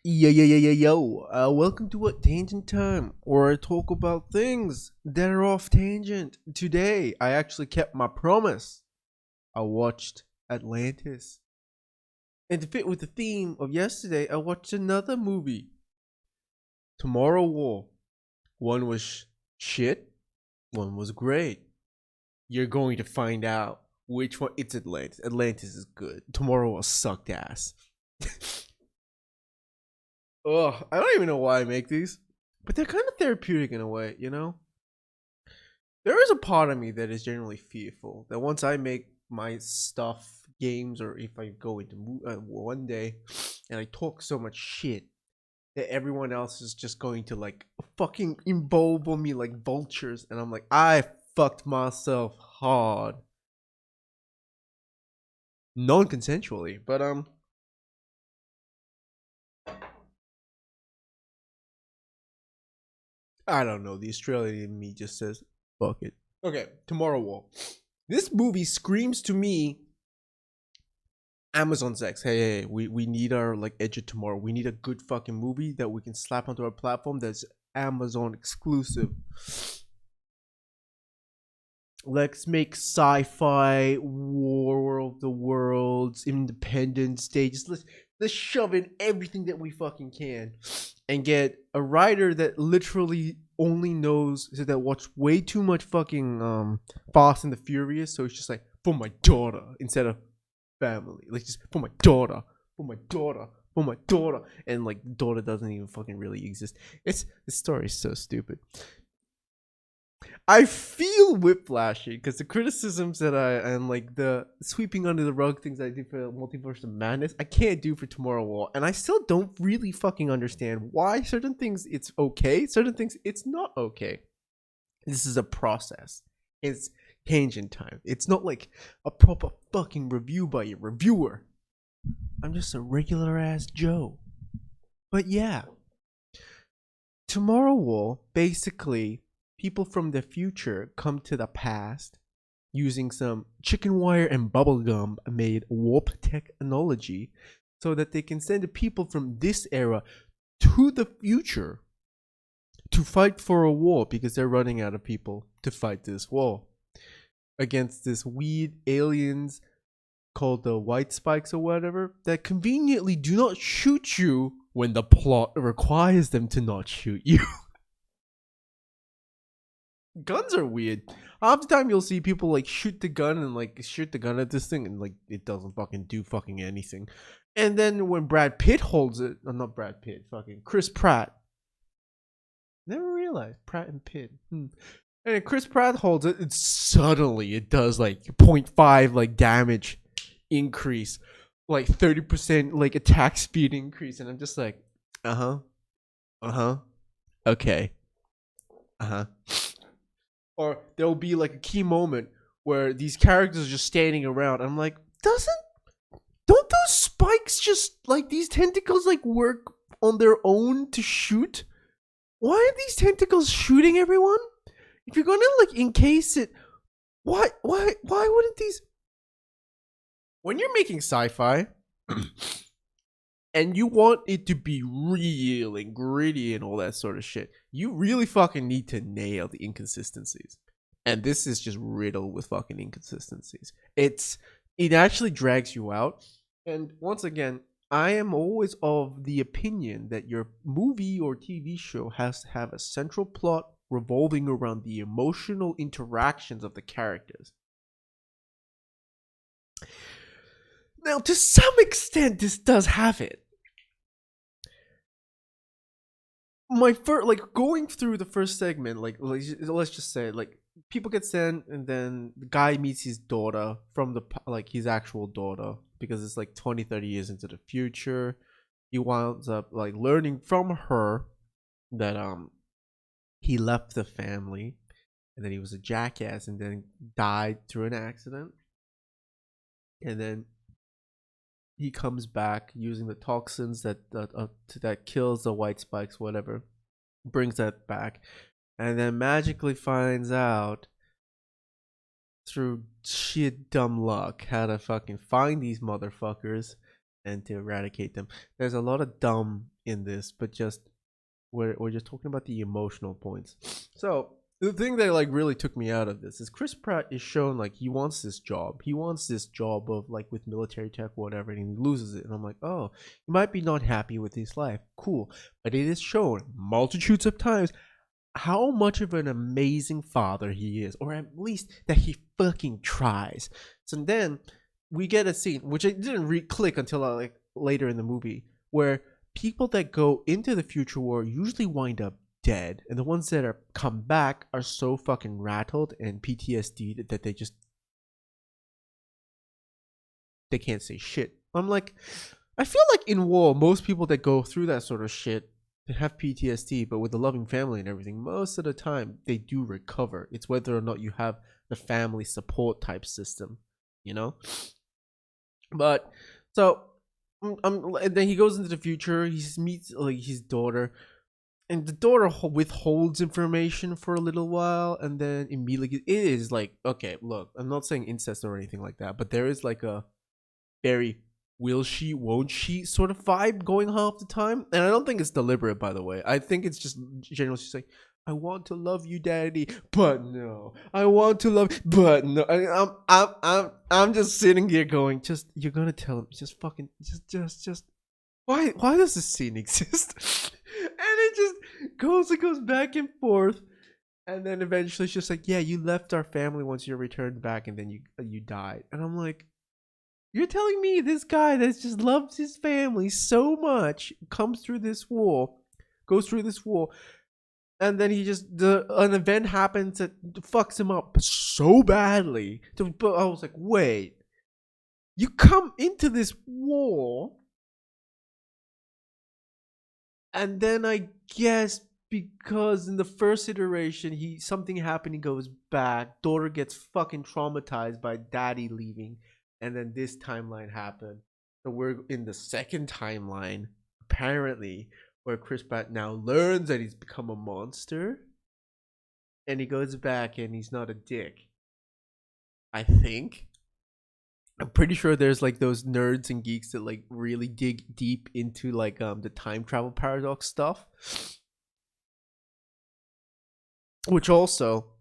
Yo. Welcome to What Tangent Time, where I talk about things that are off tangent. Today, I actually kept my promise. I watched Atlantis. And to fit with the theme of yesterday, I watched another movie, Tomorrow War. One was shit, one was great. You're going to find out which one. It's Atlantis. Atlantis is good. Tomorrow War sucked ass. Ugh, I don't even know why I make these, but they're kind of therapeutic in a way, you know? There is a part of me that is generally fearful that once I make my stuff, games, or if I go into one day and I talk so much shit that everyone else is just going to like fucking involve me like vultures, and I'm like, I fucked myself hard, non-consensually, but I don't know. The Australian in me just says, fuck it. Okay, Tomorrow War. This movie screams to me Amazon X. Hey, we need our like Edge of Tomorrow. We need a good fucking movie that we can slap onto our platform that's Amazon exclusive. Let's make sci-fi, War of the Worlds, Independence Day. Just let's shove in everything that we fucking can, and get a writer that literally only knows that watch way too much fucking Fast and the Furious. So it's just like for my daughter instead of family. Like just for my daughter, for my daughter, for my daughter, and like the daughter doesn't even fucking really exist. It's the story is so stupid. I feel whiplashing because the criticisms that I and like the sweeping under the rug things I do for Multiverse of Madness, I can't do for Tomorrow War, and I still don't really fucking understand why certain things it's okay, certain things it's not okay. This is a process. It's tangent time. It's not like a proper fucking review by a reviewer. I'm just a regular ass Joe. But yeah, Tomorrow War basically people from the future come to the past using some chicken wire and bubblegum made warp technology so that they can send people from this era to the future to fight for a war because they're running out of people to fight this war against this weird aliens called the white spikes or whatever that conveniently do not shoot you when the plot requires them to not shoot you. Guns are weird. Half the time you'll see people like shoot the gun and like shoot the gun at this thing and like it doesn't fucking do fucking anything. And then when Brad Pitt holds it, not Brad Pitt, fucking Chris Pratt. Never realized Pratt and Pitt. And Chris Pratt holds it, and suddenly it does like zero point 0.5 like damage increase, like 30% like attack speed increase, and I'm just like, okay, uh huh. Or there'll be like a key moment where these characters are just standing around. I'm like, doesn't don't those spikes just like these tentacles like work on their own to shoot? Why are these tentacles shooting everyone? If you're gonna like encase it, why wouldn't these? When you're making sci-fi and you want it to be real and gritty and all that sort of shit, you really fucking need to nail the inconsistencies. And this is just riddled with fucking inconsistencies. It actually drags you out. And once again, I am always of the opinion that your movie or TV show has to have a central plot revolving around the emotional interactions of the characters. Now, to some extent, this does have it. My first, like going through the first segment, like let's just say, like people get sent, and then the guy meets his daughter from the like his actual daughter because it's like 20, 30 years into the future. He winds up like learning from her that he left the family and then he was a jackass and then died through an accident, and then he comes back using the toxins that kills the white spikes, whatever, brings that back, and then magically finds out through sheer dumb luck how to fucking find these motherfuckers and to eradicate them. There's a lot of dumb in this, but just we're just talking about the emotional points. So the thing that like really took me out of this is Chris Pratt is shown like he wants this job. He wants this job of like with military tech, whatever, and he loses it. And I'm like, oh, he might be not happy with his life. Cool. But it is shown multitudes of times how much of an amazing father he is, or at least that he fucking tries. So then we get a scene which I didn't click until like later in the movie, where people that go into the future war usually wind up dead, and the ones that are come back are so fucking rattled and PTSD that they can't say shit. I'm like, I feel like in war, most people that go through that sort of shit, they have PTSD, but with a loving family and everything, most of the time they do recover. It's whether or not you have the family support type system, you know? But so and then he goes into the future. He meets like his daughter, and the daughter withholds information for a little while, and then immediately it is like, okay, look, I'm not saying incest or anything like that, but there is like a very will she, won't she sort of vibe going half the time, and I don't think it's deliberate, by the way. I think it's just generally she's like, I want to love you, daddy, but no. I want to love, but no. I'm just sitting here going, just you're gonna tell him, just fucking, just. Why does this scene exist? And it just goes back and forth, and then eventually it's just like, yeah, you left our family once you returned back, and then you died, and I'm like, you're telling me this guy that just loves his family so much goes through this war, and then he just an event happens that fucks him up so badly. But I was like, wait, you come into this war, and then I guess because in the first iteration something happened, he goes back, daughter gets fucking traumatized by daddy leaving, and then this timeline happened. So we're in the second timeline, apparently, where Chris Pratt now learns that he's become a monster, and he goes back and he's not a dick. I think. I'm pretty sure there's like those nerds and geeks that like really dig deep into like the time travel paradox stuff. Which also,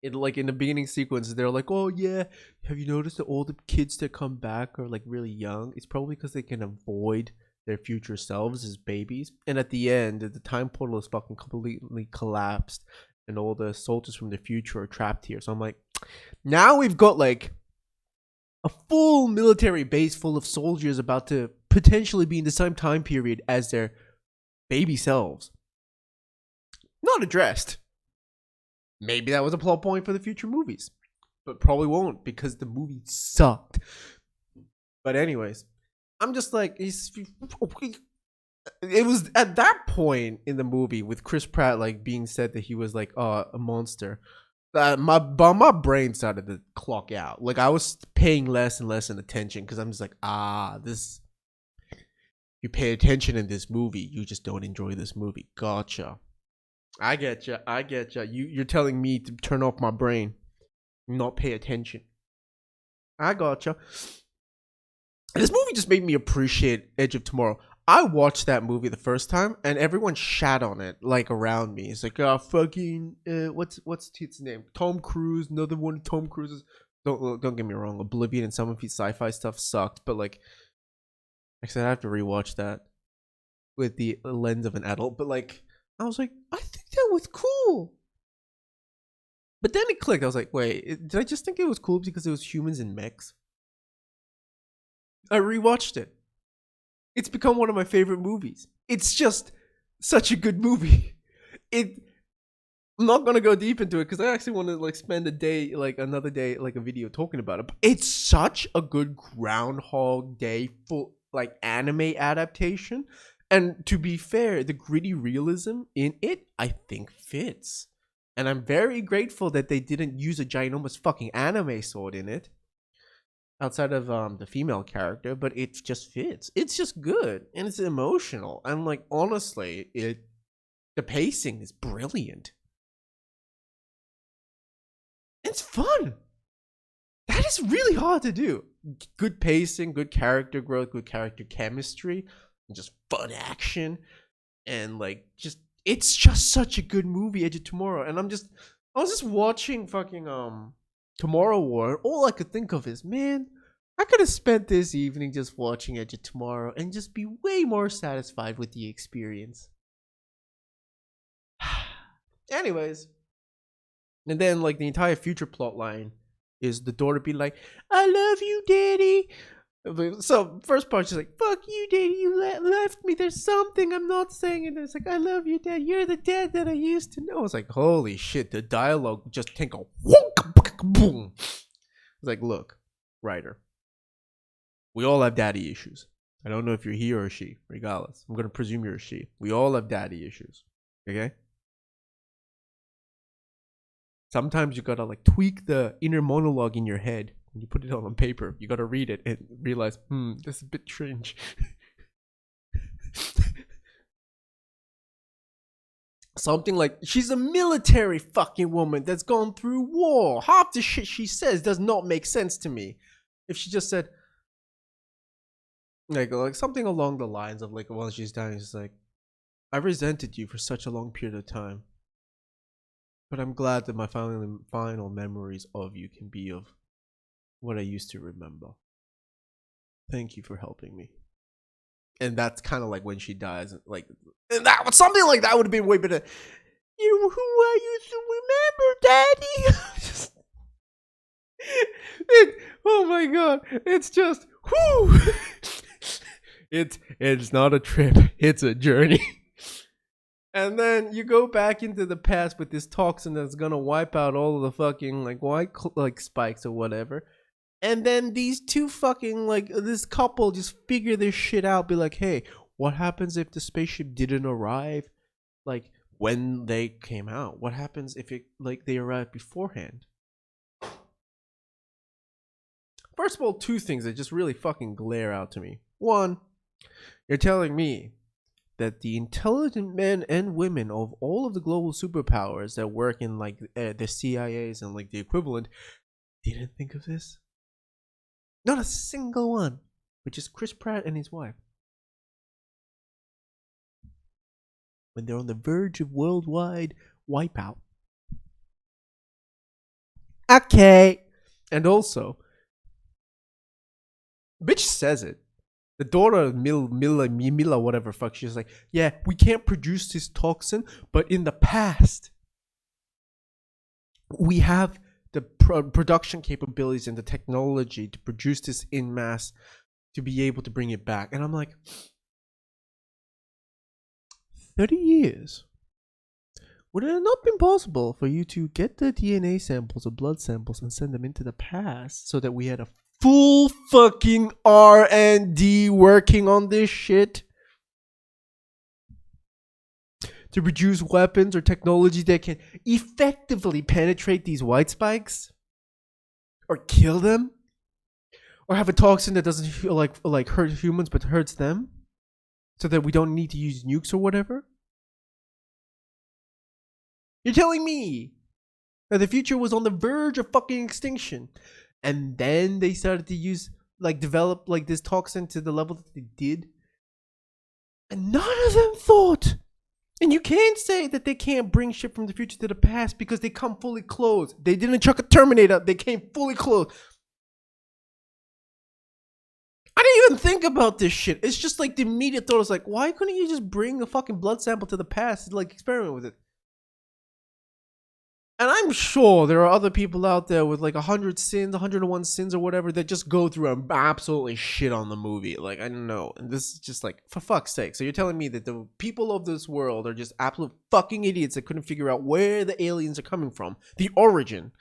in the beginning sequence, they're like, oh yeah, have you noticed that all the kids that come back are like really young? It's probably because they can avoid their future selves as babies. And at the end, the time portal is fucking completely collapsed, and all the soldiers from the future are trapped here. So I'm like, now we've got like a full military base full of soldiers about to potentially be in the same time period as their baby selves. Not addressed. Maybe that was a plot point for the future movies, but probably won't because the movie sucked. But anyways, I'm just like, it was at that point in the movie with Chris Pratt like being said that he was like a monster, that my brain started to clock out. Like I was paying less and less attention because I'm just like, this. You pay attention in this movie, you just don't enjoy this movie. Gotcha. I get you. You're telling me to turn off my brain, not pay attention. I gotcha. This movie just made me appreciate Edge of Tomorrow. I watched that movie the first time, and everyone shat on it like around me. It's like, fucking, what's his name? Tom Cruise. Another one of Tom Cruise's. Don't get me wrong. Oblivion and some of his sci-fi stuff sucked, but like I said, I have to rewatch that with the lens of an adult. But like, I was like, I think that was cool. But then it clicked. I was like, wait, did I just think it was cool because it was humans and mechs? I rewatched it. It's become one of my favorite movies. It's just such a good movie. I'm not gonna go deep into it because I actually want to like spend a day, like another day, like a video talking about it. But it's such a good Groundhog Day full like anime adaptation. And to be fair, the gritty realism in it, I think fits. And I'm very grateful that they didn't use a ginormous fucking anime sword in it. Outside of the female character, but it just fits. It's just good. And it's emotional. And like honestly, the pacing is brilliant. It's fun. That is really hard to do. good pacing, good character growth, good character chemistry, and just fun action, and like just it's just such a good movie, Edge of Tomorrow. And I was just watching fucking Tomorrow War. And all I could think of is, man, I could have spent this evening just watching Edge of Tomorrow and just be way more satisfied with the experience. Anyways, and then like the entire future plot line is the daughter be like, "I love you, daddy." So first part, she's like, "Fuck you, daddy. You left me. There's something I'm not saying." And it's like, "I love you, dad. You're the dad that I used to know." It's like, holy shit. The dialogue just take a boom. It's like, look, writer, we all have daddy issues. I don't know if you're he or she. Regardless, I'm gonna presume you're a she. We all have daddy issues. Okay. Sometimes you gotta like tweak the inner monologue in your head. When you put it on paper, you gotta read it and realize, this is a bit strange. Something like, she's a military fucking woman that's gone through war. Half the shit she says does not make sense to me. If she just said, like something along the lines of like, while she's dying, she's like, "I resented you for such a long period of time, but I'm glad that my final memories of you can be of what I used to remember. Thank you for helping me." And that's kind of like when she dies. Like, and that was something like that would have been way better. "You, who I used to remember, Daddy." Oh my god! It's just whoo. It's not a trip. It's a journey. And then you go back into the past with this toxin that's gonna wipe out all of the fucking like white like spikes or whatever. And then these two fucking like this couple just figure this shit out. Be like, "Hey, what happens if the spaceship didn't arrive like when they came out? What happens if it like they arrived beforehand?" First of all, two things that just really fucking glare out to me. One, you're telling me that the intelligent men and women of all of the global superpowers that work in like the CIAs and like the equivalent didn't think of this? Not a single one, which is Chris Pratt and his wife. When they're on the verge of worldwide wipeout. Okay. And also, bitch says it. The daughter of Mila, whatever fuck, she's like, "Yeah, we can't produce this toxin, but in the past, we have the production capabilities and the technology to produce this in mass to be able to bring it back." And I'm like, 30 years. Would it have not been possible for you to get the DNA samples or blood samples and send them into the past so that we had a full fucking R&D working on this shit to produce weapons or technology that can effectively penetrate these white spikes or kill them, or have a toxin that doesn't feel like hurt humans but hurts them, so that we don't need to use nukes or whatever? You're telling me that the future was on the verge of fucking extinction, and then they started to use develop like this toxin to the level that they did, and none of them thought. And you can't say that they can't bring shit from the future to the past because they come fully clothed. They didn't chuck a Terminator. They came fully clothed. I didn't even think about this shit. It's just like the immediate thought was like, why couldn't you just bring a fucking blood sample to the past and like experiment with it? And I'm sure there are other people out there with like 100 sins, 101 sins or whatever that just go through and absolutely shit on the movie. Like, I don't know. And this is just like, for fuck's sake. So you're telling me that the people of this world are just absolute fucking idiots that couldn't figure out where the aliens are coming from, the origin.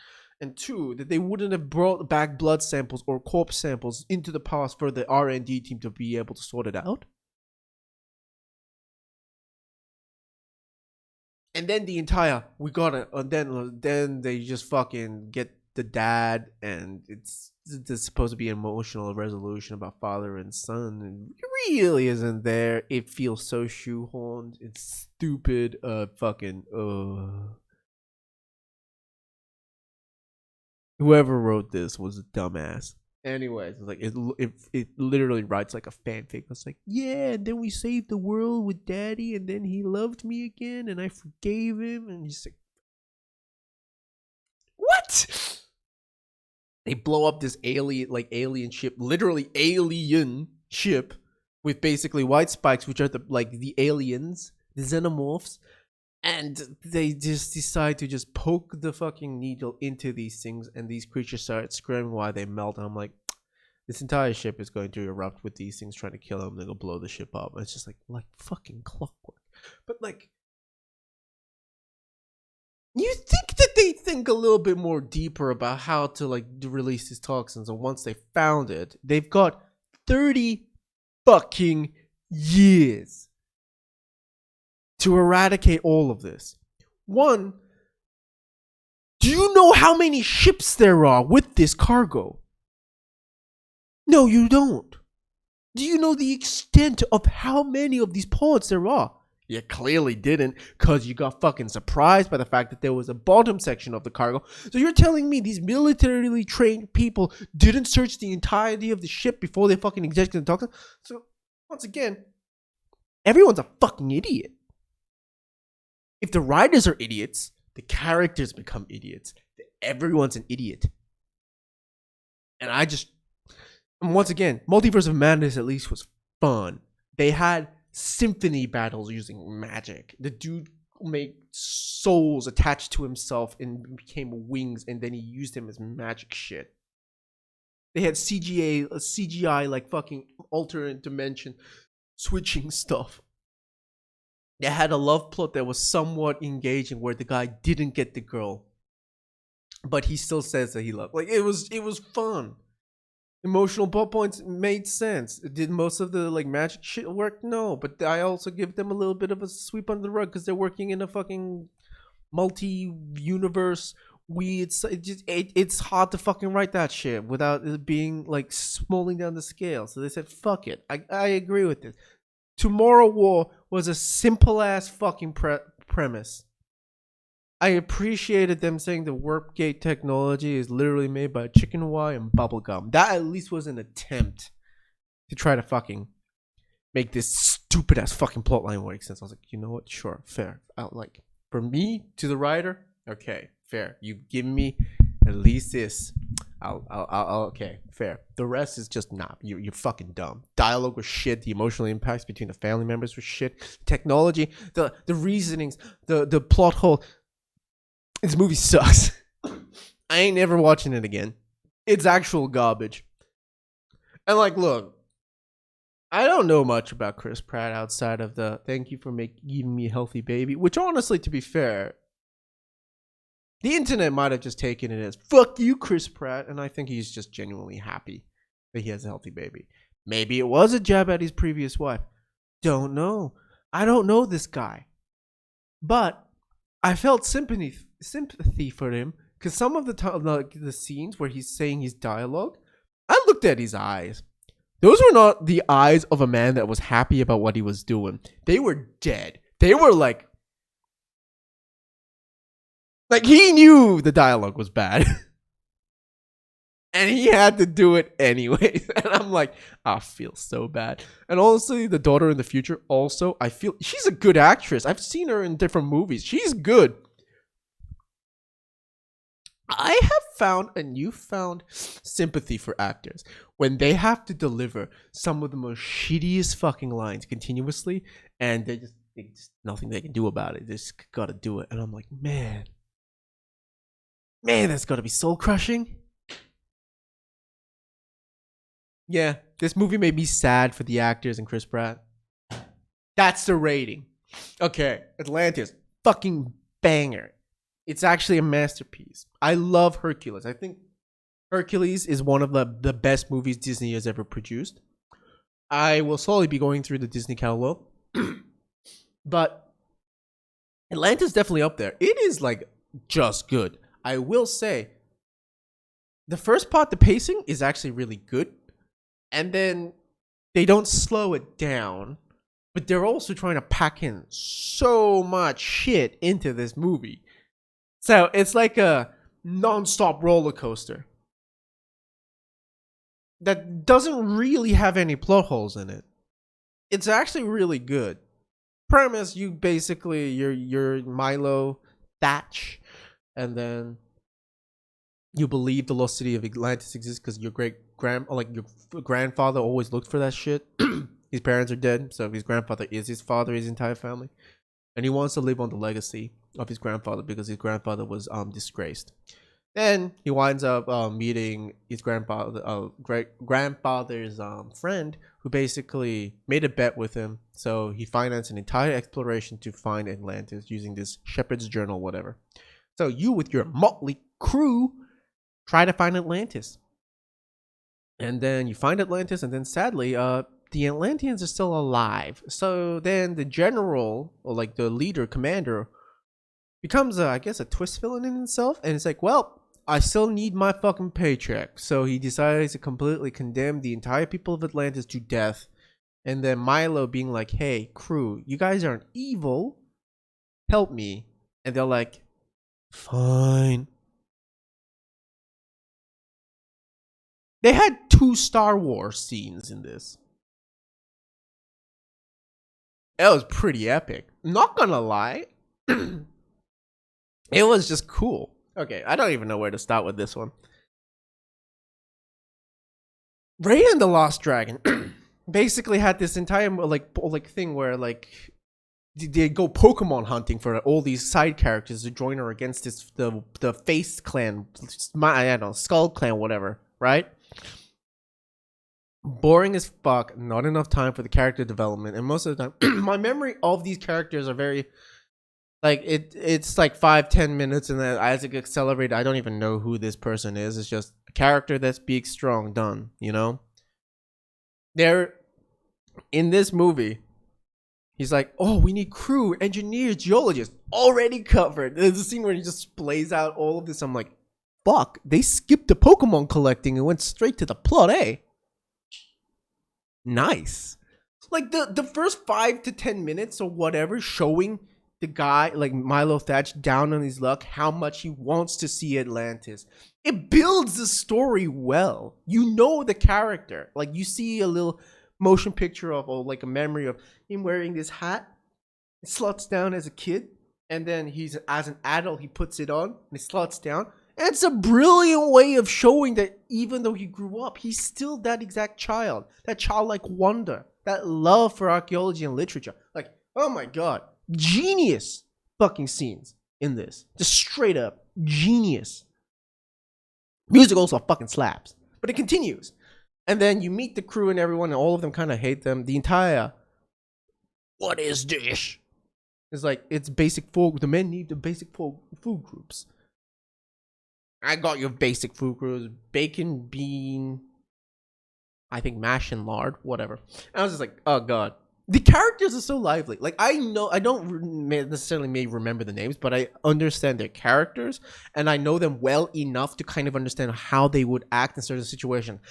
And two, that they wouldn't have brought back blood samples or corpse samples into the past for the R&D team to be able to sort it out? And then the entire we got it, and then they just fucking get the dad, and it's supposed to be an emotional resolution about father and son, and it really isn't there. It feels so shoehorned. It's stupid. Fucking whoever wrote this was a dumbass. Anyways, it's like it literally writes like a fanfic. It's like, yeah, and then we saved the world with Daddy, and then he loved me again, and I forgave him, and he's like, what? They blow up this alien ship, literally alien ship, with basically white spikes, which are the aliens, the xenomorphs, and they just decide to just poke the fucking needle into these things, and these creatures start screaming while they melt. And I'm like, this entire ship is going to erupt with these things trying to kill them. They're gonna blow the ship up. It's just like fucking clockwork. But like, you think that they think a little bit more deeper about how to like release these toxins, and once they found it, they've got 30 fucking years to eradicate all of this. One, do you know how many ships there are with this cargo? No, you don't. Do you know the extent of how many of these pods there are? You clearly didn't, because you got fucking surprised by the fact that there was a bottom section of the cargo. So you're telling me these militarily trained people didn't search the entirety of the ship before they fucking injected the toxin? So, once again, everyone's a fucking idiot. If the writers are idiots, the characters become idiots. Everyone's an idiot. And once again, Multiverse of Madness at least was fun. They had symphony battles using magic. The dude made souls attached to himself and became wings, and then he used them as magic shit. They had CGI like fucking alternate dimension switching stuff. They had a love plot that was somewhat engaging, where the guy didn't get the girl, but he still says that he loved. Like, it was fun. Emotional plot points made sense. Did most of the like magic shit work? No, but I also give them a little bit of a sweep under the rug because they're working in a fucking multi-universe weird. It's hard to fucking write that shit without it being like smalling down the scale. So they said, "Fuck it." I agree with this. Tomorrow War was a simple ass fucking premise. I appreciated them saying the warp gate technology is literally made by chicken wire and bubblegum. That at least was an attempt to try to fucking make this stupid ass fucking plotline make sense. I was like, you know what? Sure, fair. Like, for me to the writer, okay, fair. You've given me at least this. I'll okay, fair. The rest is just nah. You're fucking dumb. Dialogue was shit. The emotional impacts between the family members was shit. Technology, the reasonings, the plot hole. This movie sucks. I ain't never watching it again. It's actual garbage. And like, look, I don't know much about Chris Pratt outside of the thank you for giving me a healthy baby, which honestly, to be fair, the internet might have just taken it as fuck you, Chris Pratt, and I think he's just genuinely happy that he has a healthy baby. Maybe it was a jab at his previous wife. Don't know. I don't know this guy. But I felt sympathy for him, because some of the scenes where he's saying his dialogue, I looked at his eyes. Those were not the eyes of a man that was happy about what he was doing. They were dead. They were like he knew the dialogue was bad. And he had to do it anyways. And I'm like, I feel so bad. And honestly, the daughter in the future also, I feel she's a good actress. I've seen her in different movies. She's good. I have found a newfound sympathy for actors when they have to deliver some of the most shittiest fucking lines continuously, and they just nothing they can do about it. They just gotta do it. And I'm like, man, that's gotta be soul crushing. Yeah, this movie made me sad for the actors and Chris Pratt. That's the rating. Okay, Atlantis, fucking banger. It's actually a masterpiece. I love Hercules. I think Hercules is one of the best movies Disney has ever produced. I will slowly be going through the Disney catalog. But Atlantis is definitely up there. It is like just good. I will say, the first part, the pacing is actually really good. And then they don't slow it down. But they're also trying to pack in so much shit into this movie. So it's like a non-stop roller coaster. that doesn't really have any plot holes in it. It's actually really good. Premise: you basically you're Milo Thatch, and then you believe the lost city of Atlantis exists because your your grandfather always looked for that shit. His parents are dead, so his grandfather is his father, his entire family, and he wants to live on the legacy of his grandfather because his grandfather was disgraced. Then he winds up meeting his great grandfather's friend, who basically made a bet with him. So he financed an entire exploration to find Atlantis using this shepherd's journal, whatever. So you, with your motley crew, try to find Atlantis, and then you find Atlantis, and then sadly, the Atlanteans are still alive. So then the general, or like the leader, commander, becomes I guess a twist villain in himself, and it's like, well, I still need my fucking paycheck. So he decides to completely condemn the entire people of Atlantis to death. And then Milo being like, hey, crew, you guys aren't evil. Help me. And they're like, fine. They had 2 Star Wars scenes in this. It was pretty epic. Not gonna lie. It was just cool. Okay, I don't even know where to start with this one. Ray and the Lost Dragon basically had this entire like thing where like they go Pokemon hunting for all these side characters to join her against the Face Clan, I don't know, Skull Clan, whatever, right? Boring as fuck. Not enough time for the character development, and most of the time, my memory of these characters are very like it's like 5-10 minutes, and then as it gets accelerated, I don't even know who this person is. It's just a character that speaks strong, done, you know. They're in this movie, he's like, oh, we need crew, engineers, geologists, already covered. There's a scene where he just plays out all of this. I'm like, fuck, they skipped the Pokemon collecting and went straight to the plot, eh? Nice. Like the first 5 to 10 minutes or whatever, showing the guy like Milo Thatch down on his luck, how much he wants to see Atlantis. It builds the story well. You know the character. Like you see a little motion picture of, or like a memory of him wearing this hat. It slots down as a kid, and then he's as an adult he puts it on and it slots down. And it's a brilliant way of showing that even though he grew up, he's still that exact child, that childlike wonder, that love for archaeology and literature. Like, oh my god, genius fucking scenes in this. Just straight up genius. Music also fucking slaps, but it continues. And then you meet the crew and everyone, and all of them kind of hate them. The entire, what is this? It's like, it's basic food. The men need the basic food groups. I got your basic food groups: bacon, bean, I think mash and lard, whatever. And I was just like, oh god. The characters are so lively. Like, I know, I don't necessarily may remember the names, but I understand their characters, and I know them well enough to kind of understand how they would act in certain situations.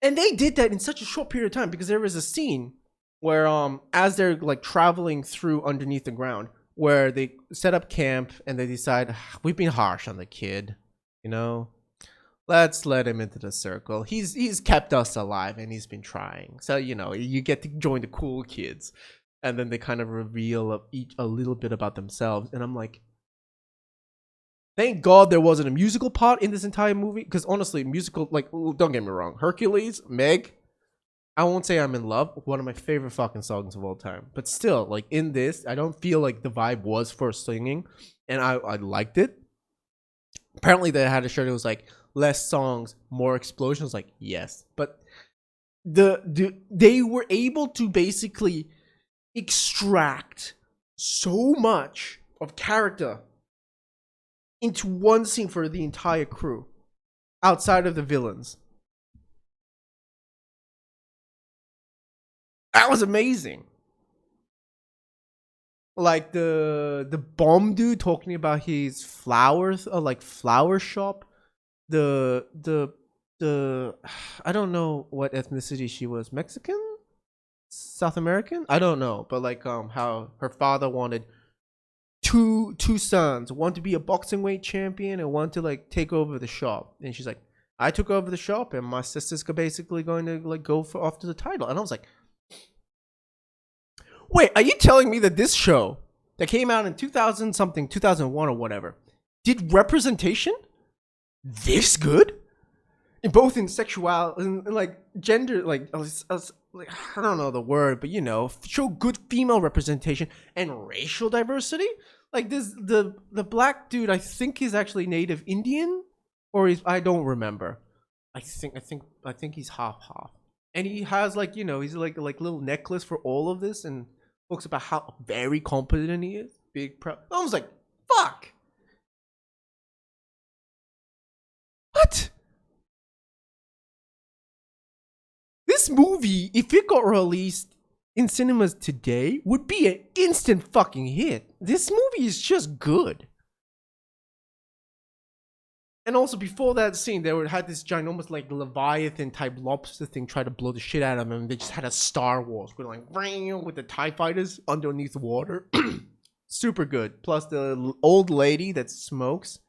And they did that in such a short period of time, because there was a scene where, as they're like traveling through underneath the ground, where they set up camp and they decide, we've been harsh on the kid, you know, let's let him into the circle. He's kept us alive and he's been trying. So, you know, you get to join the cool kids. And then they kind of reveal a little bit about themselves. And I'm like, thank God there wasn't a musical part in this entire movie. Because honestly, musical, like, don't get me wrong, Hercules, Meg, I won't say I'm in love. One of my favorite fucking songs of all time. But still, like, in this, I don't feel like the vibe was for singing. And I liked it. Apparently they had a shirt that was like, less songs, more explosions. Like, yes, but they were able to basically extract so much of character into one scene for the entire crew, outside of the villains. That was amazing. Like the bomb dude talking about his flowers, like flower shop. The I don't know what ethnicity she was. Mexican? South American? I don't know. But like how her father wanted two sons, one to be a boxing weight champion and one to like take over the shop. And she's like, I took over the shop, and my sister's basically going to like go for after the title. And I was like, wait, are you telling me that this show that came out in 2000 something, 2001 or whatever, did representation this good? In both in sexuality and like gender, like I don't know the word, but you know, show good female representation and racial diversity. Like this, the black dude, I think he's actually native Indian, or I don't remember. I think he's half, and he has like, you know, he's like little necklace for all of this, and talks about how very competent he is. Big pro. I was like, fuck. What? This movie, if it got released in cinemas today, would be an instant fucking hit. This movie is just good. And also before that scene, they had this ginormous like Leviathan type lobster thing try to blow the shit out of him. They just had a Star Wars with like with the TIE fighters underneath the water. Super good. Plus the old lady that smokes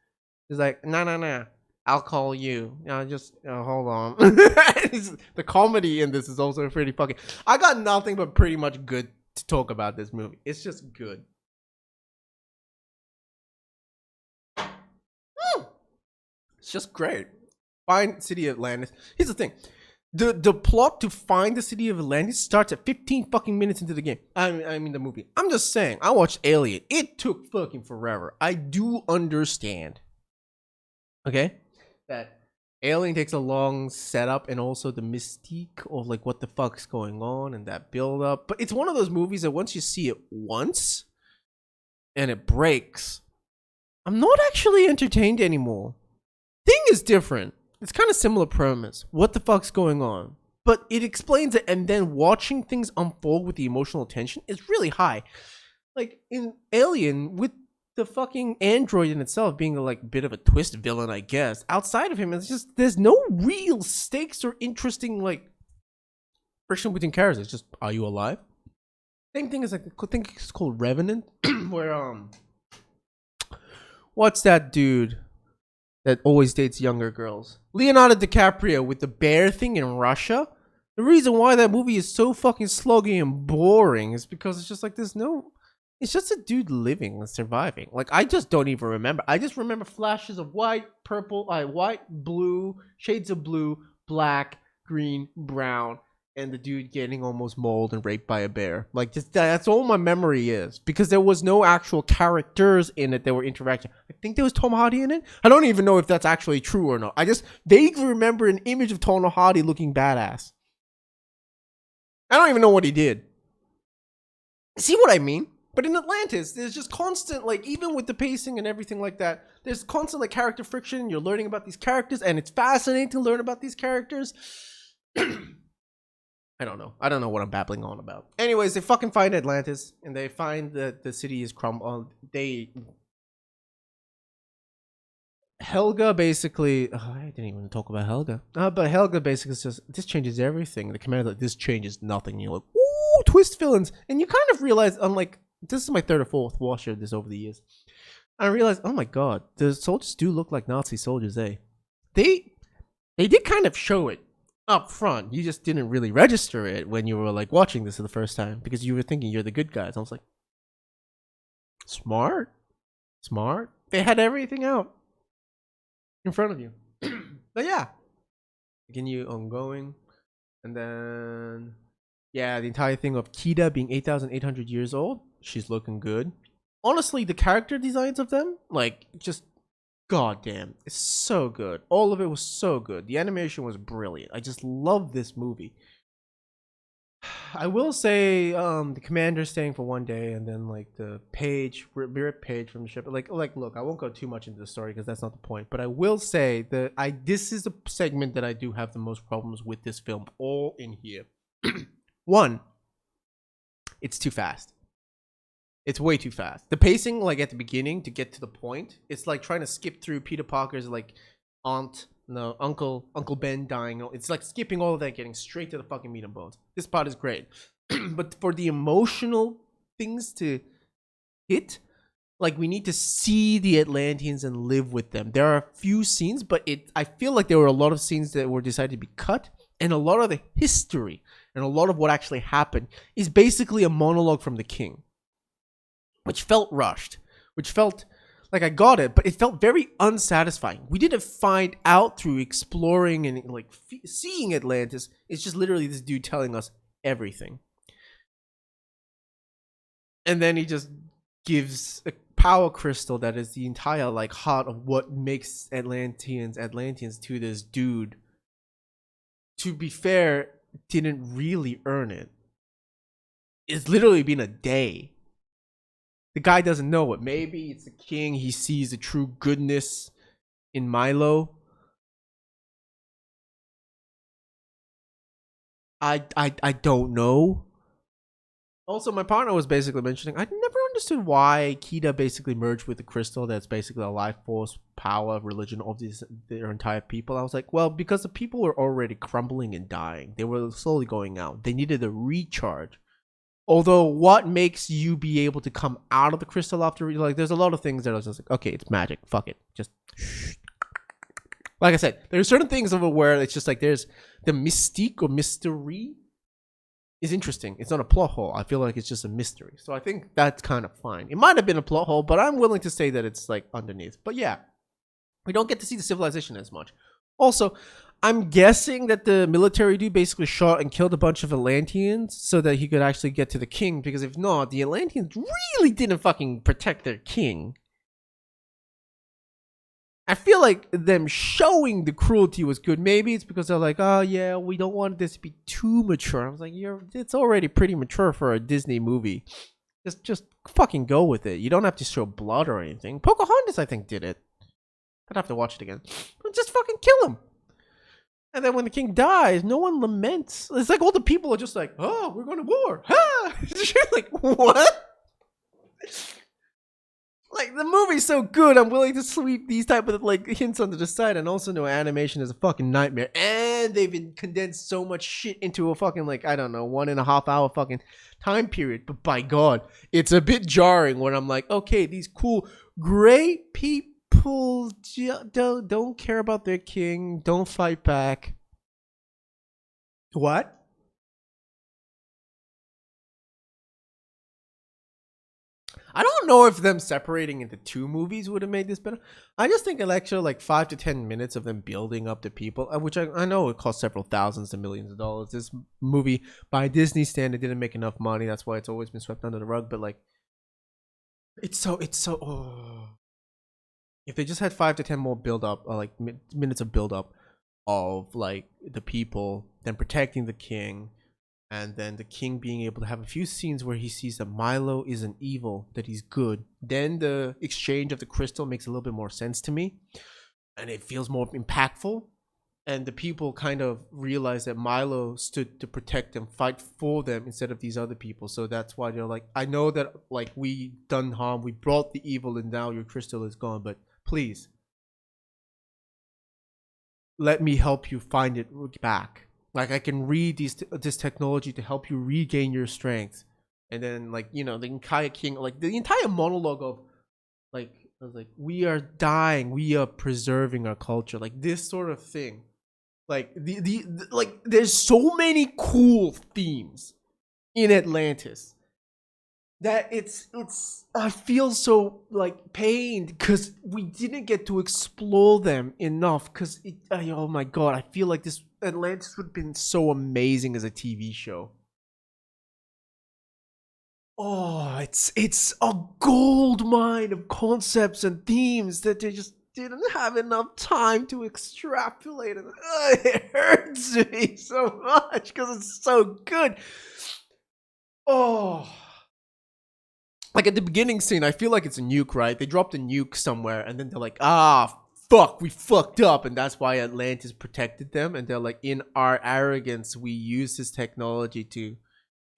is like, nah. I'll call you. Just hold on. The comedy in this is also pretty fucking. I got nothing but pretty much good to talk about this movie. It's just good. It's just great. Find City of Atlantis. Here's the thing. The plot to find the City of Atlantis starts at 15 fucking minutes into the game. I mean the movie. I'm just saying. I watched Alien. It took fucking forever. I do understand. Okay? That Alien takes a long setup, and also the mystique of like what the fuck's going on and that build up. But it's one of those movies that once you see it once and it breaks, I'm not actually entertained anymore. Thing is different. It's kind of similar premise. What the fuck's going on? But it explains it, and then watching things unfold with the emotional tension is really high. Like in Alien, with the fucking android in itself being a like bit of a twist villain, I guess. Outside of him, it's just there's no real stakes or interesting like friction between characters. It's just, are you alive? Same thing as like I think it's called Revenant, where what's that dude that always dates younger girls? Leonardo DiCaprio with the bear thing in Russia. The reason why that movie is so fucking sluggy and boring is because it's just like there's no. It's just a dude living and surviving. Like, I just don't even remember. I just remember flashes of white, purple, white, blue, shades of blue, black, green, brown, and the dude getting almost mauled and raped by a bear. Like, just that's all my memory is. Because there was no actual characters in it that were interacting. I think there was Tom Hardy in it. I don't even know if that's actually true or not. I just vaguely remember an image of Tom Hardy looking badass. I don't even know what he did. See what I mean? But in Atlantis, there's just constant, like, even with the pacing and everything like that, there's constant, like, character friction. You're learning about these characters, and it's fascinating to learn about these characters. I don't know. I don't know what I'm babbling on about. Anyways, they fucking find Atlantis, and they find that the city is Helga basically... Oh, I didn't even talk about Helga. But Helga basically says, this changes everything. The commander's like, this changes nothing. And you're like, ooh, twist villains. And you kind of realize, I'm like... This is my third or fourth watch of this over the years. I realized, oh my god, the soldiers do look like Nazi soldiers, eh? They did kind of show it up front. You just didn't really register it when you were like watching this for the first time because you were thinking you're the good guys. I was like, smart. They had everything out in front of you. But yeah, continue ongoing, and then yeah, the entire thing of Kida being 8,800 years old. She's looking good. Honestly, the character designs of them, like, just goddamn, it's so good. All of it was so good. The animation was brilliant. I just love this movie. I will say, the commander staying for one day, and then like the page, Rick Page from the ship. Like, look, I won't go too much into the story because that's not the point. But I will say that this is the segment that I do have the most problems with this film. All in here. One, it's too fast. It's way too fast. The pacing, like at the beginning to get to the point, it's like trying to skip through Peter Parker's like Uncle Ben dying. It's like skipping all of that, getting straight to the fucking meat and bones. This part is great. But for the emotional things to hit, Like, we need to see the Atlanteans and live with them. There are a few scenes, but I feel like there were a lot of scenes that were decided to be cut, and a lot of the history and a lot of what actually happened is basically a monologue from the king, which felt rushed, which felt like I got it, but it felt very unsatisfying. We didn't find out through exploring and like seeing Atlantis. It's just literally this dude telling us everything. And then he just gives a power crystal that is the entire like heart of what makes Atlanteans to this dude. To be fair, didn't really earn it. It's literally been a day. The guy doesn't know it. Maybe it's the king. He sees the true goodness in Milo. I don't know. Also, my partner was basically mentioning, I never understood why Kida basically merged with the crystal that's basically a life force, power, religion of their entire people. I was like, well, because the people were already crumbling and dying. They were slowly going out. They needed a recharge. Although, what makes you be able to come out of the crystal after, like, there's a lot of things that I was just like, okay, it's magic. Fuck it. Just, like I said, there's certain things over where it's just like, there's the mystique or mystery is interesting. It's not a plot hole. I feel like it's just a mystery. So I think that's kind of fine. It might have been a plot hole, but I'm willing to say that it's like underneath. But yeah, we don't get to see the civilization as much. Also, I'm guessing that the military dude basically shot and killed a bunch of Atlanteans so that he could actually get to the king. Because if not, the Atlanteans really didn't fucking protect their king. I feel like them showing the cruelty was good. Maybe it's because they're like, oh yeah, we don't want this to be too mature. I was like, it's already pretty mature for a Disney movie. Just fucking go with it. You don't have to show blood or anything. Pocahontas, I think, did it. I'd have to watch it again. But just fucking kill him. And then when the king dies, no one laments. It's like all the people are just like, oh, we're going to war. Ha! Like, what? Like, the movie's so good, I'm willing to sweep these type of like hints under the side. And also know animation is a fucking nightmare. And they've condensed so much shit into a fucking like, I don't know, 1.5 hour fucking time period. But by God, it's a bit jarring when I'm like, okay, these cool, great people don't care about their king, don't fight back. What? I don't know if them separating into 2 movies would have made this better. I just think an extra like 5 to 10 minutes of them building up the people, which I know it cost several thousands to millions of dollars. This movie, by Disney standard, didn't make enough money. That's why it's always been swept under the rug. But like, it's so. Oh. If they just had 5 to 10 more build up, or like minutes of build up of like the people, then protecting the king. And then the king being able to have a few scenes where he sees that Milo isn't evil, that he's good. Then the exchange of the crystal makes a little bit more sense to me. And it feels more impactful. And the people kind of realize that Milo stood to protect them, fight for them instead of these other people. So that's why they're like, I know that like we done harm, we brought the evil and now your crystal is gone. But please, let me help you find it back. Like, I can read this technology to help you regain your strength. And then, like, you know, the entire king, like, the entire monologue of, like, I was like, we are dying, we are preserving our culture. Like, this sort of thing. Like, like, there's so many cool themes in Atlantis that it's I feel so like pained because we didn't get to explore them enough. Because oh my God, I feel like this Atlantis would have been so amazing as a TV show. Oh, it's a gold mine of concepts and themes that they just didn't have enough time to extrapolate, and it hurts me so much because it's so good. Oh, like at the beginning scene, I feel like it's a nuke, right? They dropped a nuke somewhere, and then they're like, ah, fuck, we fucked up, and that's why Atlantis protected them. And they're like, in our arrogance, we use this technology to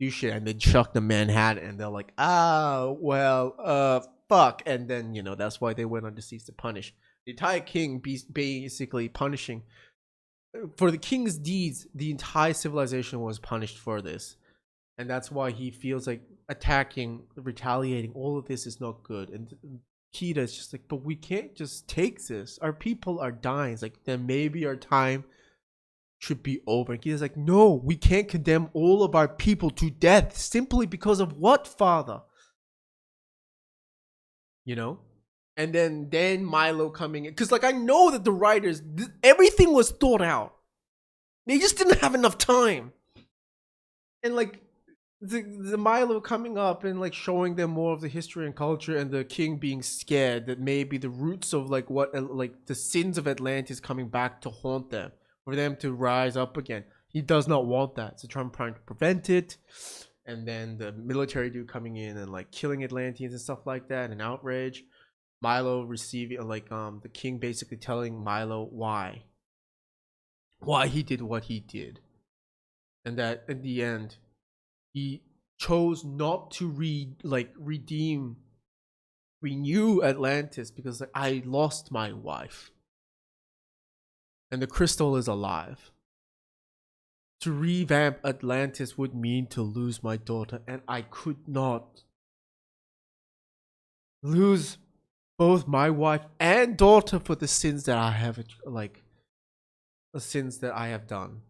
do shit, and they chuck the Manhattan, and they're like, ah, well, fuck. And then, you know, that's why they went on to cease to punish. The entire king basically punishing. For the king's deeds, the entire civilization was punished for this. And that's why he feels like attacking, retaliating, all of this is not good. And Kita's just like, but we can't just take this. Our people are dying. It's like, then maybe our time should be over. And Kita's like, no, we can't condemn all of our people to death simply because of what, father? You know? And then Milo coming in. Because, like, I know that the writers, everything was thought out. They just didn't have enough time. And, like, the Milo coming up and, like, showing them more of the history and culture, and the king being scared that maybe the roots of, like, what, like, the sins of Atlantis coming back to haunt them, for them to rise up again. He does not want that. So Trump trying to prevent it. And then the military dude coming in and, like, killing Atlanteans and stuff like that, and outrage. Milo receiving, like, the king basically telling Milo why he did what he did, and that in the end he chose not to renew Atlantis because, like, I lost my wife and the crystal is alive. To revamp Atlantis would mean to lose my daughter, and I could not lose both my wife and daughter for the sins that I have, like, the sins that I have done.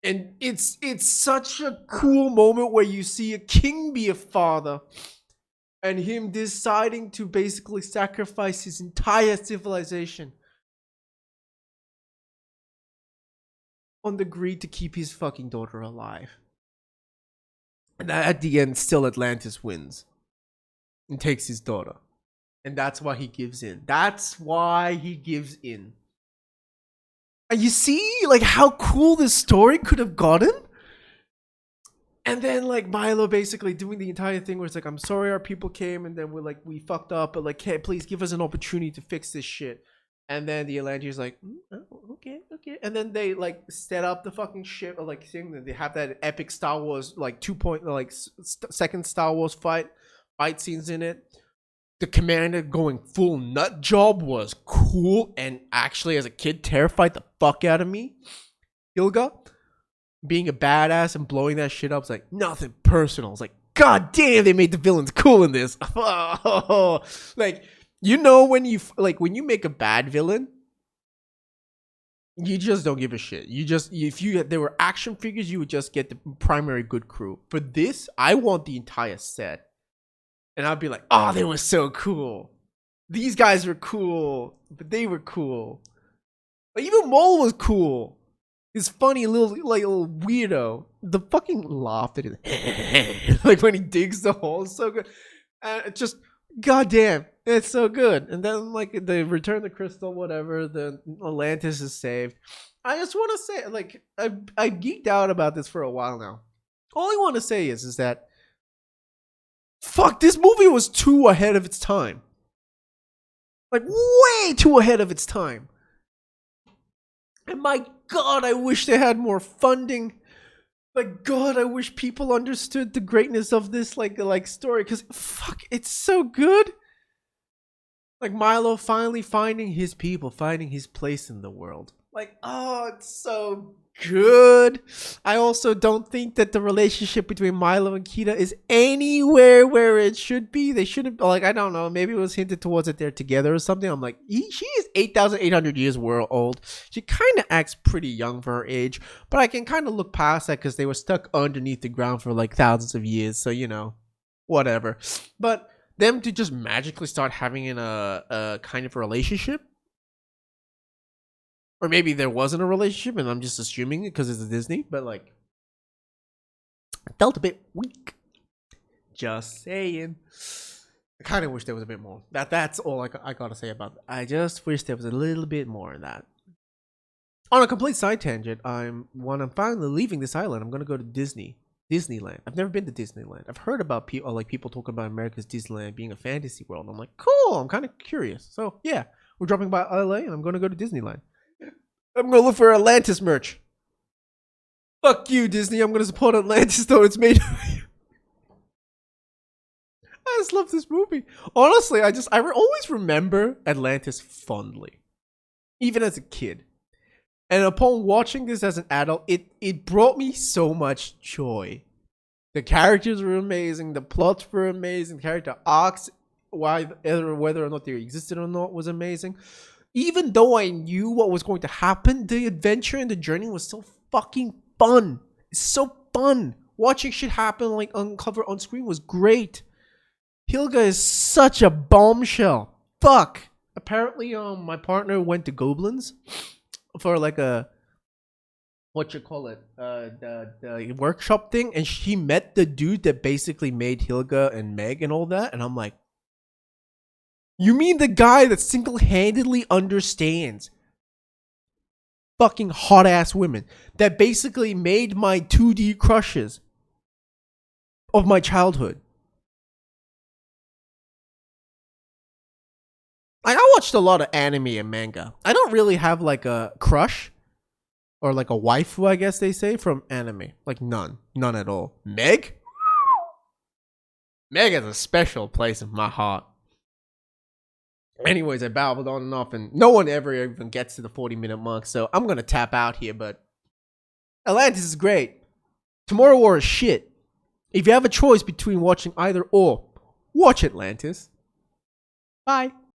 And it's such a cool moment where you see a king be a father, and him deciding to basically sacrifice his entire civilization on the greed to keep his fucking daughter alive. And at the end, still Atlantis wins and takes his daughter. And that's why he gives in. And you see, like, how cool this story could have gotten? And then, like, Milo basically doing the entire thing where it's like, I'm sorry our people came, and then we fucked up, but, like, hey, please give us an opportunity to fix this shit. And then the Atlanteans like, okay. And then they, like, set up the fucking ship, or, like, thing that they have that epic Star Wars, like, second Star Wars fight scenes in it. The commander going full nut job was cool, and actually, as a kid, terrified the fuck out of me. Hilga being a badass and blowing that shit up was like, nothing personal. It's like, god damn, they made the villains cool in this. Like, you know, when you make a bad villain, you just don't give a shit. If there were action figures, you would just get the primary good crew. For this, I want the entire set. And I'd be like, oh, they were so cool. These guys were cool, but they were cool. Like, even Mole was cool. He's funny, little weirdo. The fucking laugh at it, like when he digs the hole, is so good. And it's just, goddamn, it's so good. And then, like, they return the crystal, whatever. The Atlantis is saved. I just want to say, like, I geeked out about this for a while now. All I want to say is that, fuck, this movie was too ahead of its time. Like, way too ahead of its time. And my god, I wish they had more funding. Like, god, I wish people understood the greatness of this, like story. Because, fuck, it's so good. Like, Milo finally finding his people, finding his place in the world. Like, oh, it's so good. I also don't think that the relationship between Milo and Kita is anywhere where it should be. They should have, like, I don't know, maybe it was hinted towards that they're together or something. I'm like, she is 8,800 years old. She kind of acts pretty young for her age, but I can kind of look past that because they were stuck underneath the ground for like thousands of years. So, you know, whatever. But them to just magically start having a kind of relationship, or maybe there wasn't a relationship and I'm just assuming it because it's a Disney, but, like, it felt a bit weak. Just saying. I kind of wish there was a bit more. That's all I gotta say about that. I just wish there was a little bit more in that. On a complete side tangent, when I'm finally leaving this island, I'm gonna go to Disneyland. I've never been to Disneyland. I've heard about people talking about America's Disneyland being a fantasy world. I'm like, cool. I'm kind of curious. So yeah, we're dropping by LA and I'm gonna go to Disneyland. I'm gonna look for Atlantis merch. Fuck you, Disney. I'm gonna support Atlantis, though it's made. I just love this movie. Honestly, I always remember Atlantis fondly, even as a kid. And upon watching this as an adult, it brought me so much joy. The characters were amazing. The plots were amazing. The character arcs, whether or not they existed or not, was amazing. Even though I knew what was going to happen, the adventure and the journey was so fucking fun. It's so fun. Watching shit happen like uncover on screen was great. Hilga is such a bombshell. Fuck. Apparently, my partner went to Goblins for like a the workshop thing, and she met the dude that basically made Hilga and Meg and all that, and I'm like, you mean the guy that single-handedly understands fucking hot-ass women, that basically made my 2D crushes of my childhood? Like, I watched a lot of anime and manga. I don't really have like a crush or like a waifu, I guess they say, from anime. Like none at all. Meg has a special place in my heart. Anyways, I babbled on and off, and no one ever even gets to the 40-minute mark, so I'm gonna tap out here. But Atlantis is great. Tomorrow War is shit. If you have a choice between watching either or, watch Atlantis. Bye.